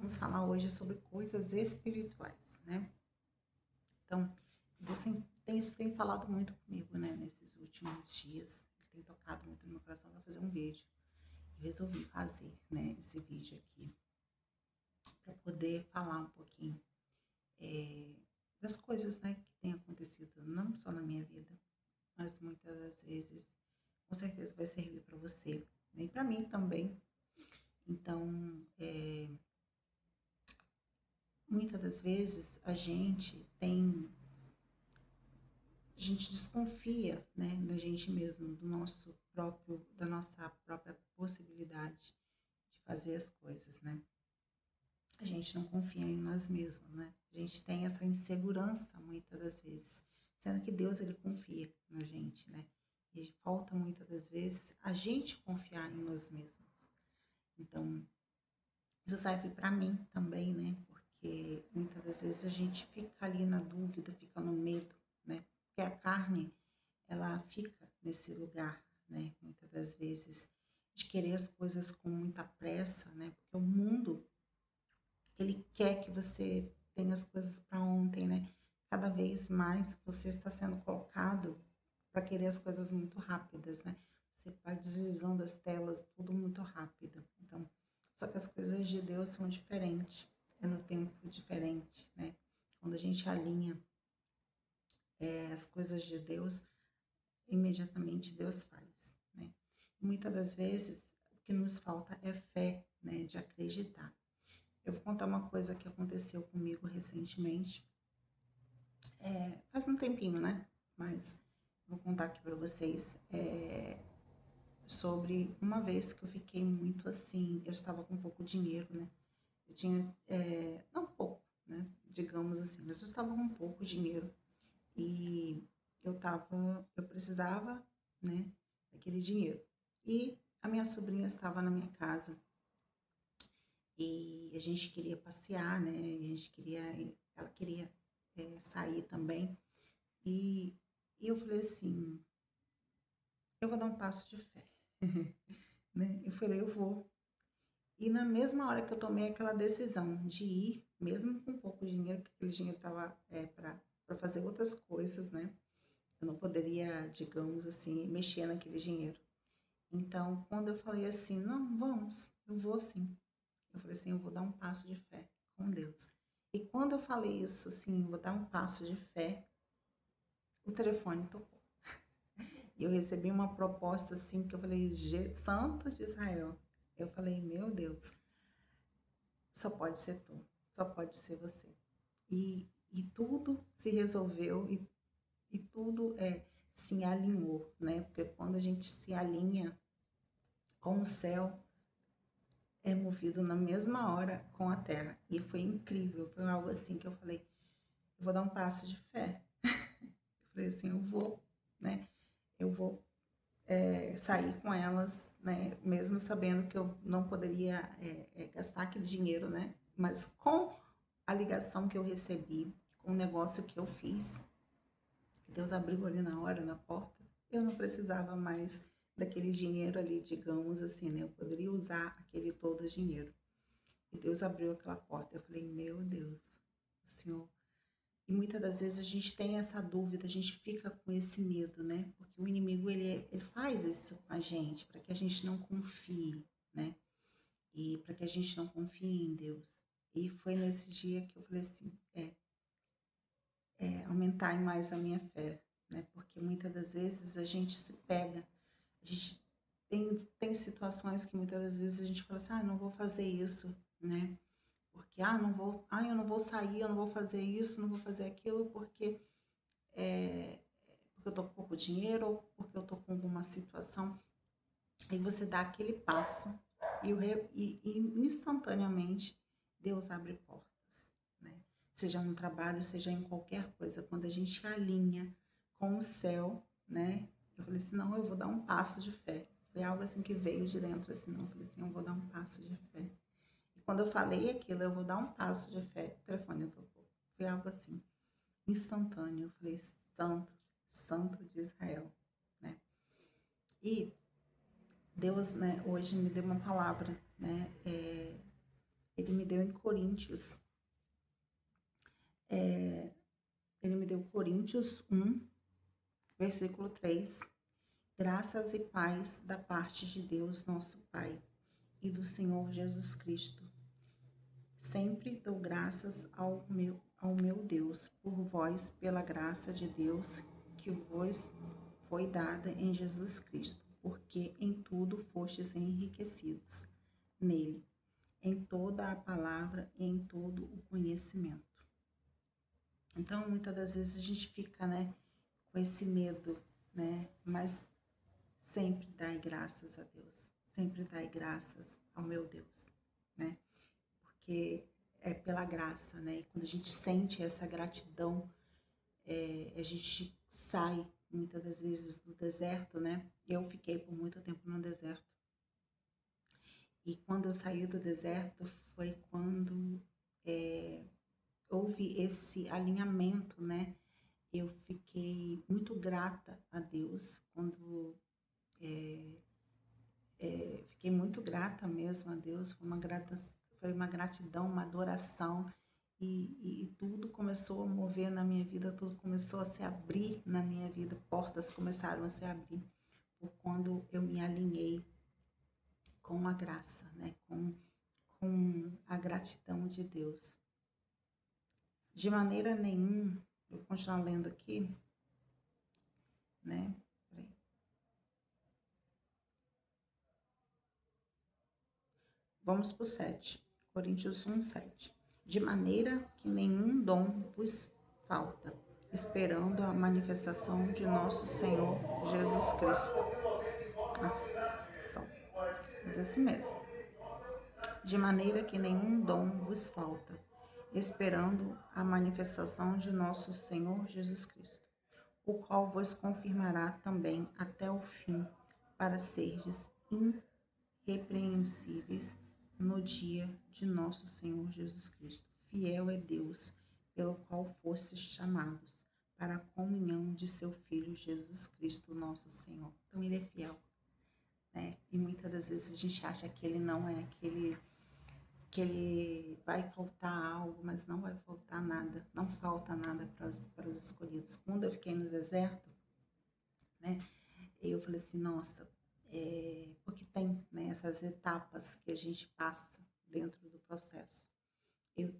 vamos falar hoje sobre coisas espirituais, né? Então, Deus tem falado muito comigo, né, nesses últimos dias. Ele tem tocado muito no meu coração para fazer um vídeo. Eu resolvi fazer, né, esse vídeo aqui para poder falar um pouquinho das coisas, né, que tem acontecido, não só na minha vida, mas muitas das vezes, com certeza vai servir para você, né, e para mim também. Então, muitas das vezes a gente desconfia, né, da gente mesmo, da nossa própria possibilidade de fazer as coisas, né? A gente não confia em nós mesmos, né? A gente tem essa insegurança muitas das vezes, sendo que Deus ele confia na gente, né? E falta muitas das vezes a gente confiar em nós mesmos. Então, isso serve para mim também, né? Porque muitas das vezes a gente fica ali na dúvida, fica no medo, né? Porque a carne, ela fica nesse lugar, né? Muitas das vezes de querer as coisas com muita pressa, né? Porque o mundo, ele quer que você tenha as coisas para ontem, né? Cada vez mais você está sendo colocado para querer as coisas muito rápidas, né? Você vai deslizando as telas, tudo muito rápido. Então, só que as coisas de Deus são diferentes, é no tempo diferente, né? Quando a gente alinha as coisas de Deus, imediatamente Deus faz, né? E muitas das vezes, o que nos falta é fé, né? De acreditar. Eu vou contar uma coisa que aconteceu comigo recentemente. Faz um tempinho, né? Mas vou contar aqui para vocês sobre uma vez que eu fiquei muito assim. Eu estava com pouco dinheiro, né? Eu tinha, não pouco, né? Digamos assim, mas eu estava com pouco dinheiro e eu precisava, né? Daquele dinheiro. E a minha sobrinha estava na minha casa e a gente queria passear, né? Ela queria sair também. E, e eu falei assim, eu vou dar um passo de fé, né? Eu falei, eu vou. E na mesma hora que eu tomei aquela decisão de ir, mesmo com pouco dinheiro, que aquele dinheiro estava para fazer outras coisas, né? Eu não poderia, digamos assim, mexer naquele dinheiro. Então, quando eu falei assim, não, vamos, eu vou sim. Eu falei assim, eu vou dar um passo de fé com Deus. E quando eu falei isso, assim, vou dar um passo de fé, o telefone tocou. E eu recebi uma proposta assim que eu falei, Santo de Israel. Eu falei, meu Deus, só pode ser tu, só pode ser você. E tudo se resolveu e tudo se alinhou, né? Porque quando a gente se alinha com o céu, é movido na mesma hora com a terra. E foi incrível, foi algo assim que eu falei, eu vou dar um passo de fé. Eu falei assim, eu vou, né? Eu vou sair com elas, né? Mesmo sabendo que eu não poderia gastar aquele dinheiro, né? Mas com a ligação que eu recebi, com o negócio que eu fiz, que Deus abriu ali na hora, na porta, eu não precisava mais daquele dinheiro ali, digamos assim, né? Eu poderia usar aquele todo o dinheiro. E Deus abriu aquela porta. Eu falei, meu Deus, Senhor. E muitas das vezes a gente tem essa dúvida, a gente fica com esse medo, né? Porque o inimigo, ele faz isso com a gente, para que a gente não confie, né? E para que a gente não confie em Deus. E foi nesse dia que eu falei assim, aumentar mais a minha fé, né? Porque muitas das vezes a gente se pega, a gente tem situações que muitas das vezes a gente fala assim, não vou fazer isso, né? Porque, eu não vou sair, eu não vou fazer isso, não vou fazer aquilo, porque eu tô com pouco dinheiro, ou porque eu tô com alguma situação. Aí você dá aquele passo e instantaneamente Deus abre portas, né? Seja no trabalho, seja em qualquer coisa. Quando a gente alinha com o céu, né? Eu falei assim, não, eu vou dar um passo de fé. Foi algo assim que veio de dentro, assim, não. Eu falei assim, eu vou dar um passo de fé. E quando eu falei aquilo, eu vou dar um passo de fé, o telefone tocou. Foi algo assim, instantâneo. Eu falei, santo, santo de Israel, né? E Deus, né, hoje me deu uma palavra, né? Ele me deu em Coríntios, ele me deu Coríntios 1, versículo 3. Graças e paz da parte de Deus, nosso Pai, e do Senhor Jesus Cristo. Sempre dou graças ao meu Deus por vós, pela graça de Deus que vos foi dada em Jesus Cristo, porque em tudo fostes enriquecidos nele, em toda a palavra e em todo o conhecimento. Então, muitas das vezes a gente fica, com esse medo, Mas sempre dai graças a Deus, sempre dai graças ao meu Deus, Porque é pela graça, E quando a gente sente essa gratidão, a gente sai muitas das vezes do deserto, Eu fiquei por muito tempo no deserto. E quando eu saí do deserto foi quando houve esse alinhamento, Eu fiquei muito grata a Deus quando fiquei muito grata mesmo a Deus, foi uma gratidão, uma adoração, e tudo começou a mover na minha vida, tudo começou a se abrir na minha vida, portas começaram a se abrir, por quando eu me alinhei com a graça, com a gratidão de Deus. De maneira nenhuma, eu vou continuar lendo aqui, Peraí. Vamos para o 7, Coríntios 1, 7. De maneira que nenhum dom vos falta, esperando a manifestação de nosso Senhor Jesus Cristo. Ação. Diz assim mesmo. De maneira que nenhum dom vos falta, esperando a manifestação de nosso Senhor Jesus Cristo, o qual vos confirmará também até o fim, para serdes irrepreensíveis no dia de nosso Senhor Jesus Cristo. Fiel é Deus, pelo qual fostes chamados para a comunhão de seu Filho Jesus Cristo, nosso Senhor. Então ele é fiel, E muitas das vezes a gente acha que ele não é, que ele vai faltar algo, mas não vai faltar nada, não falta nada para os escolhidos. Quando eu fiquei no deserto, eu falei assim, nossa, porque tem, essas etapas que a gente passa dentro do processo.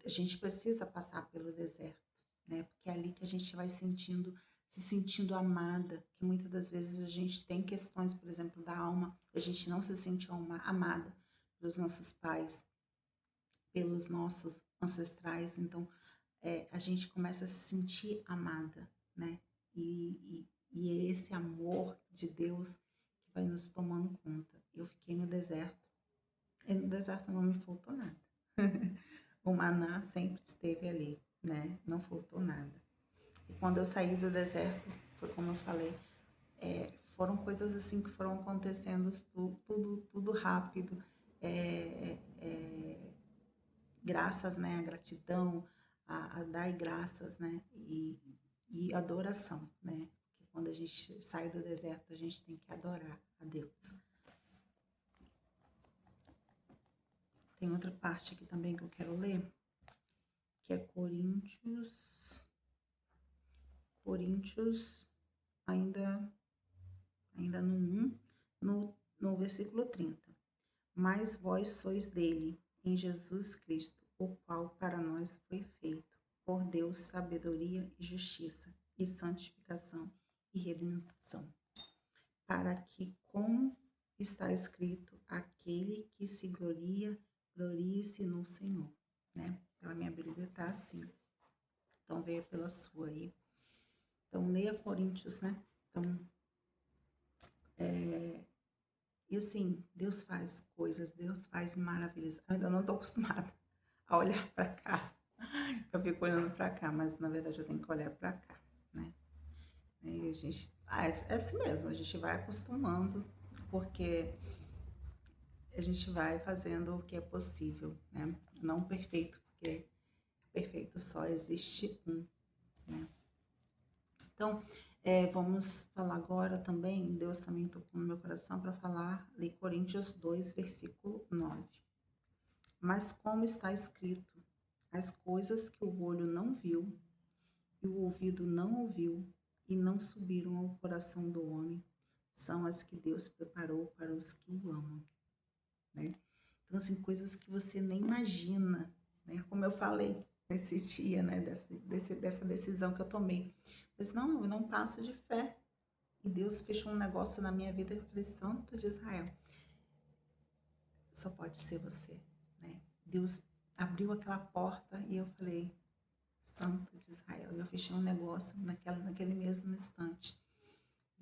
A gente precisa passar pelo deserto, porque é ali que a gente vai se sentindo amada, que muitas das vezes a gente tem questões, por exemplo, da alma, a gente não se sentiu amada pelos nossos pais, pelos nossos ancestrais, então a gente começa a se sentir amada, E é esse amor de Deus que vai nos tomando conta. Eu fiquei no deserto, e no deserto não me faltou nada. O maná sempre esteve ali, Não faltou nada. E quando eu saí do deserto, foi como eu falei, foram coisas assim que foram acontecendo tudo rápido. Graças, a gratidão, a dar graças, e adoração, Porque quando a gente sai do deserto, a gente tem que adorar a Deus. Tem outra parte aqui também que eu quero ler, que é Coríntios, ainda no 1, no versículo 30. Mas vós sois dele, em Jesus Cristo, o qual para nós foi feito, por Deus, sabedoria e justiça, e santificação e redenção, para que, como está escrito, aquele que se glorie-se no Senhor, Pela minha Bíblia está assim, então veio pela sua aí. Então leia Coríntios, Então, e assim, Deus faz coisas, Deus faz maravilhas. Eu ainda não estou acostumada a olhar para cá. Eu fico olhando para cá, mas na verdade eu tenho que olhar para cá, E a gente, é assim mesmo, a gente vai acostumando, porque a gente vai fazendo o que é possível, Não perfeito, porque perfeito só existe um, Então, vamos falar agora também, Deus também tocou no meu coração para falar, ler Coríntios 2, versículo 9. Mas como está escrito, as coisas que o olho não viu e o ouvido não ouviu e não subiram ao coração do homem, são as que Deus preparou para os que o amam, né? Então, assim, coisas que você nem imagina, né? Como eu falei nesse dia, né? Dessa decisão que eu tomei. Mas não, eu não passo de fé. E Deus fechou um negócio na minha vida que eu falei, Santo de Israel, só pode ser você, né? Deus abriu aquela porta e eu falei, Santo de Israel. Eu fechei um negócio naquele mesmo instante.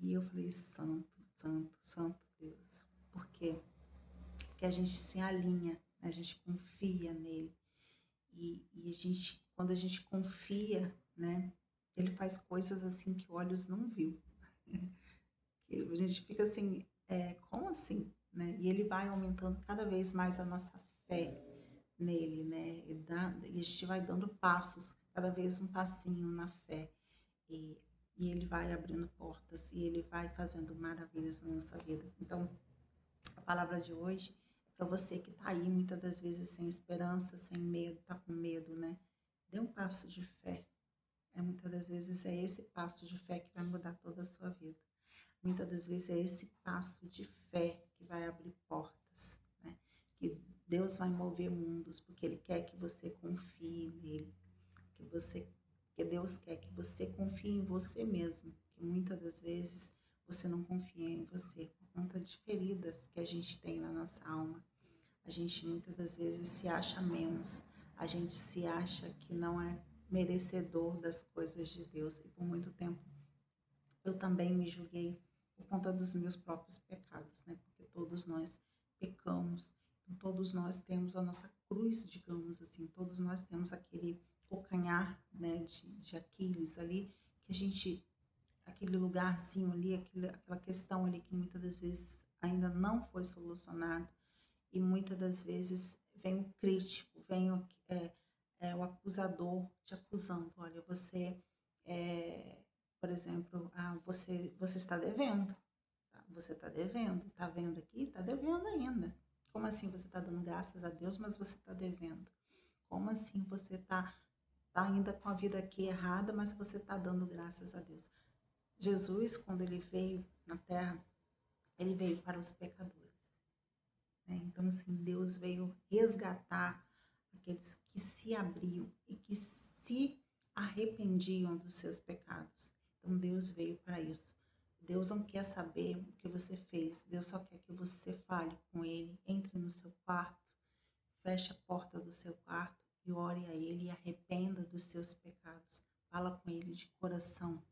E eu falei, Santo, Santo, Santo Deus. Por quê? Porque a gente se alinha, né? A gente confia nele. E a gente, quando a gente confia, né? Ele faz coisas assim que olhos não viu. E a gente fica assim, como assim? Né? E ele vai aumentando cada vez mais a nossa fé nele, né? E a gente vai dando passos, cada vez um passinho na fé. E, e ele vai abrindo portas, e ele vai fazendo maravilhas na nossa vida. Então, a palavra de hoje é para você que está aí muitas das vezes sem esperança, sem medo, está com medo, né? Dê um passo de fé. Muitas das vezes é esse passo de fé que vai mudar toda a sua vida. Muitas das vezes é esse passo de fé que vai abrir portas, né? Que Deus vai mover mundos, porque Ele quer que você confie nele, que Deus quer que você confie em você mesmo, que muitas das vezes você não confia em você por conta de feridas que a gente tem na nossa alma. A gente muitas das vezes se acha menos, a gente se acha que não é merecedor das coisas de Deus. E por muito tempo eu também me julguei por conta dos meus próprios pecados, né? Porque todos nós pecamos, então todos nós temos a nossa cruz, digamos assim, todos nós temos aquele calcanhar, né, de Aquiles ali, que a gente, aquele lugarzinho ali, aquela questão ali que muitas das vezes ainda não foi solucionado, e muitas das vezes vem o crítico, vem o acusador te acusando, olha, você, é, por exemplo, você está devendo, tá? Você está devendo, está vendo aqui, está devendo ainda. Como assim você está dando graças a Deus, mas você está devendo? Como assim você tá ainda com a vida aqui errada, mas você está dando graças a Deus? Jesus, quando ele veio na Terra, ele veio para os pecadores, né? Então, assim, Deus veio resgatar aqueles que se abriam e que se arrependiam dos seus pecados. Então, Deus veio para isso. Deus não quer saber o que você fez. Deus só quer que você fale com Ele, entre no seu quarto, feche a porta do seu quarto e ore a Ele e arrependa dos seus pecados. Fala com Ele de coração.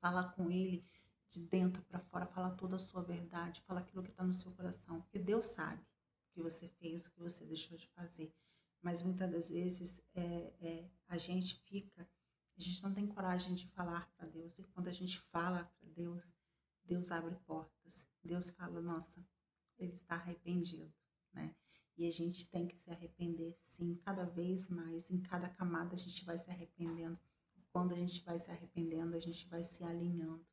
Fala com Ele de dentro para fora. Fala toda a sua verdade. Fala aquilo que está no seu coração. Porque Deus sabe o que você fez, o que você deixou de fazer. Mas muitas das vezes a gente não tem coragem de falar para Deus. E quando a gente fala para Deus, Deus abre portas. Deus fala, nossa, ele está arrependido, né? E a gente tem que se arrepender, sim, cada vez mais, em cada camada a gente vai se arrependendo. Quando a gente vai se arrependendo, a gente vai se alinhando.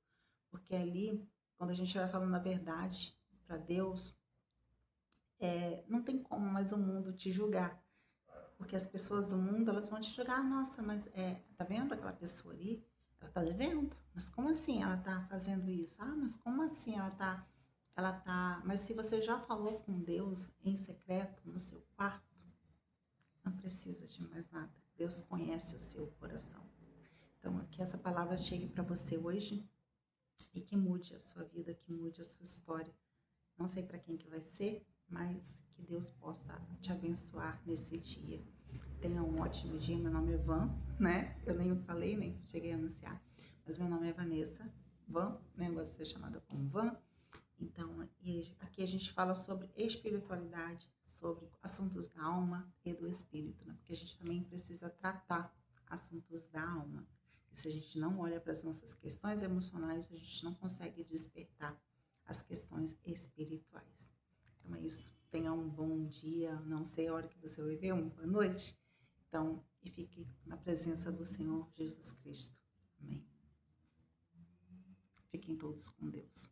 Porque ali, quando a gente vai falando a verdade para Deus, não tem como mais o mundo te julgar. Porque as pessoas do mundo, elas vão te julgar, nossa, mas tá vendo aquela pessoa ali? Ela tá devendo. Mas como assim ela tá fazendo isso? Ah, mas como assim mas se você já falou com Deus em secreto, no seu quarto, não precisa de mais nada. Deus conhece o seu coração. Então, que essa palavra chegue para você hoje e que mude a sua vida, que mude a sua história. Não sei para quem que vai ser, mas que Deus possa te abençoar nesse dia. Tenha um ótimo dia. Meu nome é Van, né? Eu nem falei, nem cheguei a anunciar, mas meu nome é Vanessa Van, né? Vou ser chamada como Van. Então, aqui a gente fala sobre espiritualidade, sobre assuntos da alma e do espírito, né? Porque a gente também precisa tratar assuntos da alma. E se a gente não olha para as nossas questões emocionais, a gente não consegue despertar as questões espirituais. Então é isso. Tenha um bom dia, não sei a hora que você vai ver, uma boa noite. Então, e fique na presença do Senhor Jesus Cristo. Amém. Fiquem todos com Deus.